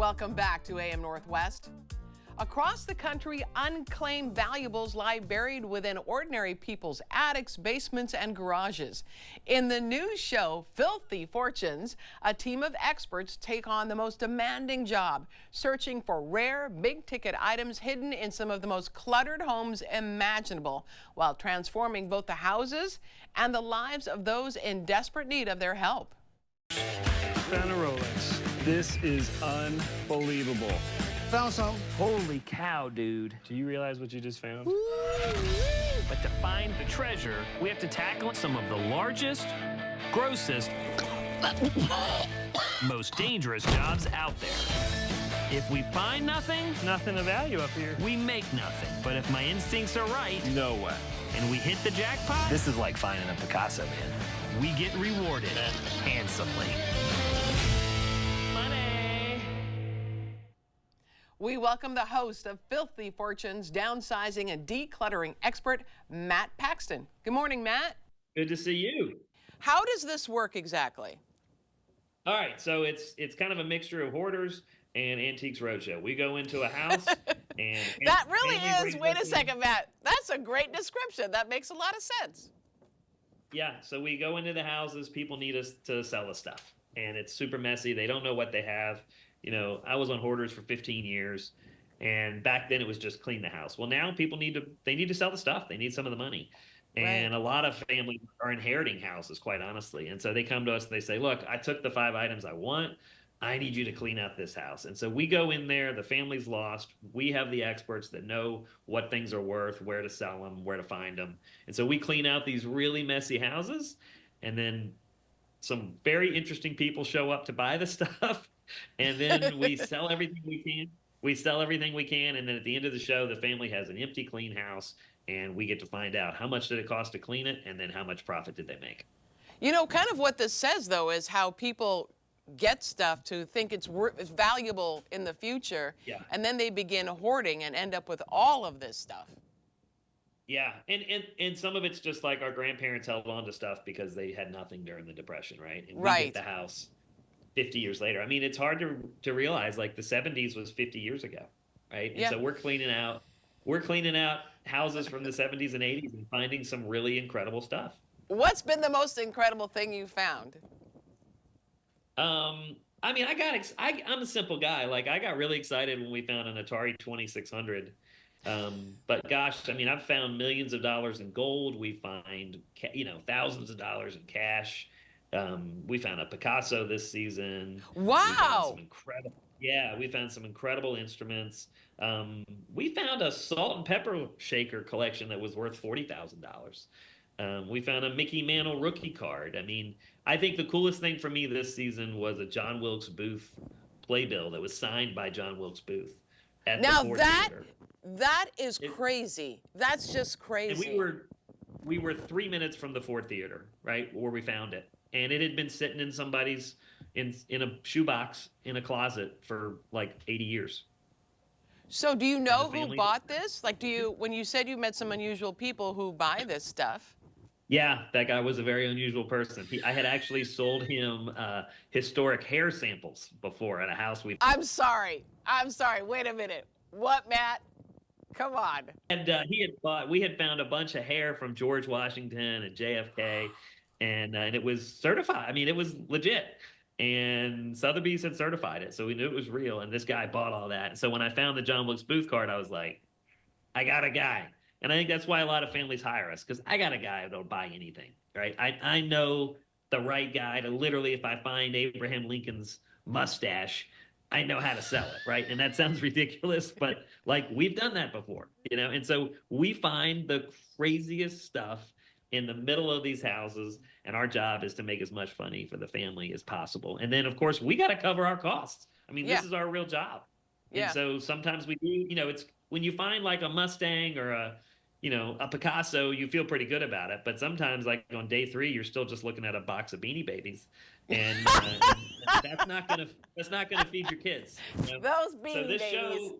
Welcome back to AM Northwest. Across the country, unclaimed valuables lie buried within ordinary people's attics, basements, and garages. In the news show, Filthy Fortunes, a team of experts take on the most demanding job, searching for rare, big-ticket items hidden in some of the most cluttered homes imaginable, while transforming both the houses and the lives of those in desperate need of their help. Found a Rolex. This is unbelievable. Found some. Holy cow, dude. Do you realize what you just found? But to find the treasure, we have to tackle some of the largest, grossest, most dangerous jobs out there. If we find nothing, Nothing of value up here. we make nothing. But if my instincts are right, No way. and we hit the jackpot, This is like finding a Picasso, man. we get rewarded handsomely. Money! We welcome the host of Filthy Fortunes, downsizing and decluttering expert, Matt Paxton. Good morning, Matt. Good to see you. How does this work exactly? All right, so it's kind of a mixture of Hoarders and Antiques Roadshow. We go into a house and That really family is, brings wait us a in. second, Matt. That's a great description. That makes a lot of sense. Yeah, so we go into the houses. People need us to sell us stuff, and it's super messy. They don't know what they have. You know, I was on Hoarders for 15 years, and back then it was just clean the house. Well, now people need to sell the stuff. They need some of the money. And Right. a lot of families are inheriting houses, quite honestly. And so they come to us and they say, look, I took the 5 items I want. I need you to clean out this house. And so we go in there, the family's lost. We have the experts that know what things are worth, where to sell them, where to find them. And so we clean out these really messy houses, and then some very interesting people show up to buy the stuff. And then we sell everything we can. We sell everything we can. And then at the end of the show, the family has an empty, clean house, and we get to find out how much did it cost to clean it, and then how much profit did they make. You know, kind of what this says, though, is how people get stuff to think it's valuable in the future, Yeah. and then they begin hoarding and end up with all of this stuff. Yeah, and some of it's just like our grandparents held on to stuff because they had nothing during the Depression, right? And we Right. get the house 50 years later. I mean, it's hard to realize, like, the 70s was 50 years ago, right? And Yeah. so we're cleaning out houses from the 70s and 80s and finding some really incredible stuff. What's been the most incredible thing you found? I mean, I'm a simple guy. Like, I got really excited when we found an Atari 2600. But gosh, I mean, I've found millions of dollars in gold. We find, thousands of dollars in cash. We found a Picasso this season. Wow. We found some incredible instruments. We found a salt and pepper shaker collection that was worth $40,000. We found a Mickey Mantle rookie card. I mean, I think the coolest thing for me this season was a John Wilkes Booth playbill that was signed by John Wilkes Booth at Now the Ford that Theater. is crazy. That's just crazy. And we were 3 minutes from the Ford Theater, right, where we found it, and it had been sitting in somebody's in a shoebox in a closet for like 80 years. So do you know the who family- bought this? Like, when you said you met some unusual people who buy this stuff? Yeah, that guy was a very unusual person. I had actually sold him historic hair samples before at a house we. I'm sorry. Wait a minute. What, Matt? Come on. And we had found a bunch of hair from George Washington and JFK, and it was certified. I mean, it was legit. And Sotheby's had certified it, so we knew it was real. And this guy bought all that. So when I found the John Wilkes Booth card, I was like, I got a guy. And I think that's why a lot of families hire us, because I got a guy who don't buy anything, right? I know the right guy to literally, if I find Abraham Lincoln's mustache, I know how to sell it, right? And that sounds ridiculous, but like, we've done that before, And so we find the craziest stuff in the middle of these houses, and our job is to make as much money for the family as possible. And then, of course, we got to cover our costs. I mean, This is our real job. Yeah. And so sometimes we do, it's when you find like a Mustang or a Picasso, you feel pretty good about it. But sometimes, like on day 3, you're still just looking at a box of Beanie Babies, and that's not gonna feed your kids. Those Beanie So this Babies. show,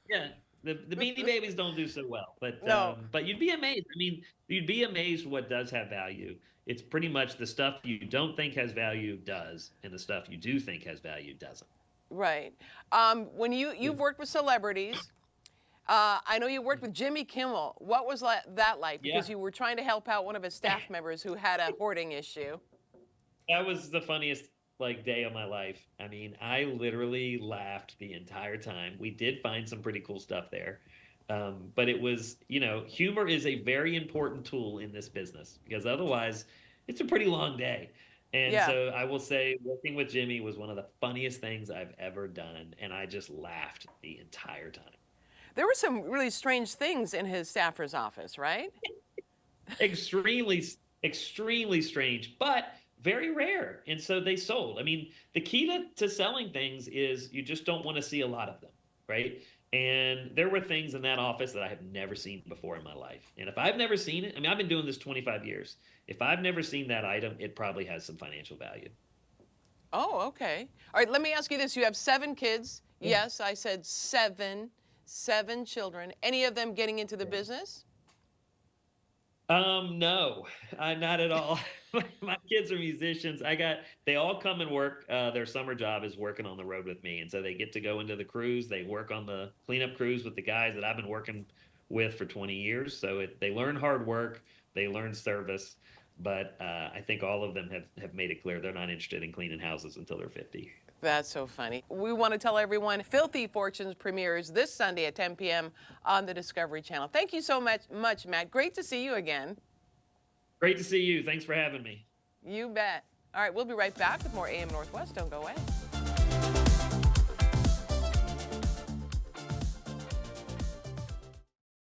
yeah, the Beanie Babies don't do so well. But No. but you'd be amazed. I mean, you'd be amazed what does have value. It's pretty much the stuff you don't think has value does, and the stuff you do think has value doesn't. Right. When you've worked with celebrities, I know you worked with Jimmy Kimmel. What was that like? Because Yeah. you were trying to help out one of his staff members who had a hoarding issue. That was the funniest day of my life. I mean, I literally laughed the entire time. We did find some pretty cool stuff there. But it was, humor is a very important tool in this business because otherwise it's a pretty long day. And Yeah. so I will say working with Jimmy was one of the funniest things I've ever done. And I just laughed the entire time. There were some really strange things in his staffer's office, right? Extremely, extremely strange, but very rare. And so they sold. I mean, the key to selling things is you just don't want to see a lot of them, right? And there were things in that office that I have never seen before in my life. And if I've never seen it, I mean, I've been doing this 25 years. If I've never seen that item, it probably has some financial value. Oh, okay. All right, let me ask you this. You have 7 kids. Yes, I said 7 children. Any of them getting into the business? No, not at all. My kids are musicians. They all come and work. Their summer job is working on the road with me. And so they get to go into the crews. They work on the cleanup crews with the guys that I've been working with for 20 years. So they learn hard work. They learn service. But I think all of them have made it clear they're not interested in cleaning houses until they're 50. That's so funny. We want to tell everyone Filthy Fortunes premieres this Sunday at 10 p.m. on the Discovery Channel. Thank you so much, Matt. Great to see you again. Great to see you. Thanks for having me. You bet. All right, we'll be right back with more AM Northwest. Don't go away.